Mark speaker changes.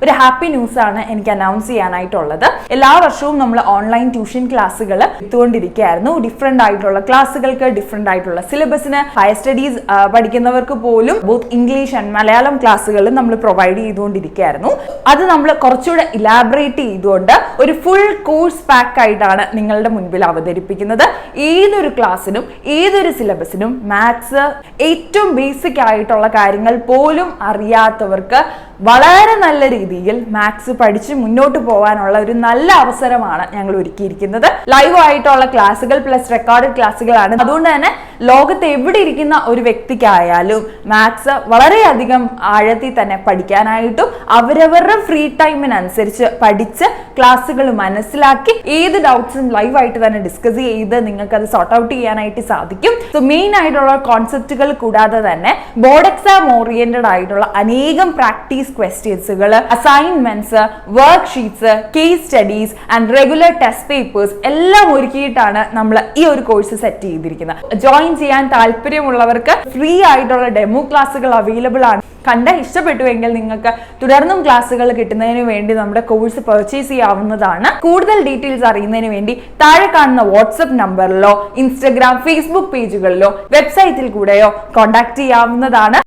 Speaker 1: ഒരു happy news ആണ് എനിക്ക് അനൗൺസ് ചെയ്യാനായിട്ടുള്ളത്. എല്ലാ വർഷവും നമ്മൾ ഓൺലൈൻ ട്യൂഷൻ ക്ലാസ്സുകൾ എത്തുകൊണ്ടിരിക്കുകയായിരുന്നു. ഡിഫറെന്റ് ആയിട്ടുള്ള ക്ലാസ്സുകൾക്ക്, ഡിഫറെന്റ് ആയിട്ടുള്ള സിലബസിന്, ഹയർ സ്റ്റഡീസ് പഠിക്കുന്നവർക്ക് പോലും ബോത്ത് ഇംഗ്ലീഷ് ആൻഡ് മലയാളം ക്ലാസ്സുകൾ നമ്മൾ പ്രൊവൈഡ് ചെയ്തുകൊണ്ടിരിക്കുകയായിരുന്നു. അത് നമ്മൾ കുറച്ചുകൂടെ ഇലാബറേറ്റ് ചെയ്തുകൊണ്ട് ഒരു ഫുൾ കോഴ്സ് പാക്ക് ആയിട്ടാണ് നിങ്ങളുടെ മുൻപിൽ അവതരിപ്പിക്കുന്നത്. ഏതൊരു ക്ലാസ്സിനും ഏതൊരു സിലബസിനും മാത്സ് ഏറ്റവും ബേസിക് ആയിട്ടുള്ള കാര്യങ്ങൾ പോലും അറിയാത്തവർക്ക് വളരെ നല്ല രീതിയിൽ മാത്സ് പഠിച്ച് മുന്നോട്ട് പോകാനുള്ള ഒരു നല്ല അവസരമാണ് ഞങ്ങൾ ഒരുക്കിയിരിക്കുന്നത്. ലൈവ് ആയിട്ടുള്ള ക്ലാസ്സുകൾ പ്ലസ് റെക്കോർഡഡ് ക്ലാസ്സുകളാണ്. അതുകൊണ്ട് തന്നെ ലോകത്ത് എവിടെ ഇരിക്കുന്ന ഒരു വ്യക്തിക്കായാലും മാത്സ് വളരെയധികം ആഴത്തിൽ തന്നെ പഠിക്കാനായിട്ടും അവരവരുടെ ഫ്രീ ടൈമിനനുസരിച്ച് പഠിച്ച് ക്ലാസ്സുകൾ മനസ്സിലാക്കി ഏത് ഡൗട്ട്സും ലൈവ് ആയിട്ട് തന്നെ ഡിസ്കസ് ചെയ്ത് നിങ്ങൾക്ക് അത് സോർട്ട് ഔട്ട് ചെയ്യാനായിട്ട് സാധിക്കും. സോ മെയിൻ ആയിട്ടുള്ള കോൺസെപ്റ്റുകൾ കൂടാതെ തന്നെ ബോർഡ് എക്സാം ഓറിയന്റഡ് ആയിട്ടുള്ള അനേകം പ്രാക്ടീസ് ക്വസ്റ്റ്യൻസുകൾ, assignments, worksheets, case studies and regular test papers എല്ലാം ഒരുക്കിയിട്ടാണ് നമ്മൾ ഈ ഒരു കോഴ്സ് സെറ്റ് ചെയ്തിരിക്കുന്നത്. ജോയിൻ ചെയ്യാൻ താല്പര്യമുള്ളവർക്ക് ഫ്രീ ആയിട്ടുള്ള ഡെമോ ക്ലാസ്സുകൾ അവൈലബിൾ ആണ്. കണ്ട് ഇഷ്ടപ്പെട്ടുവെങ്കിൽ നിങ്ങൾക്ക് തുടർന്നും ക്ലാസ്സുകൾ കിട്ടുന്നതിന് വേണ്ടി നമ്മുടെ കോഴ്സ് പർച്ചേസ് ചെയ്യാവുന്നതാണ്. കൂടുതൽ ഡീറ്റെയിൽസ് അറിയുന്നതിന് വേണ്ടി താഴെ കാണുന്ന വാട്സ്ആപ്പ് നമ്പറിലോ ഇൻസ്റ്റഗ്രാം, ഫേസ്ബുക്ക് പേജുകളിലോ വെബ്സൈറ്റിൽ കൂടെയോ കോൺടാക്ട് ചെയ്യാവുന്നതാണ്.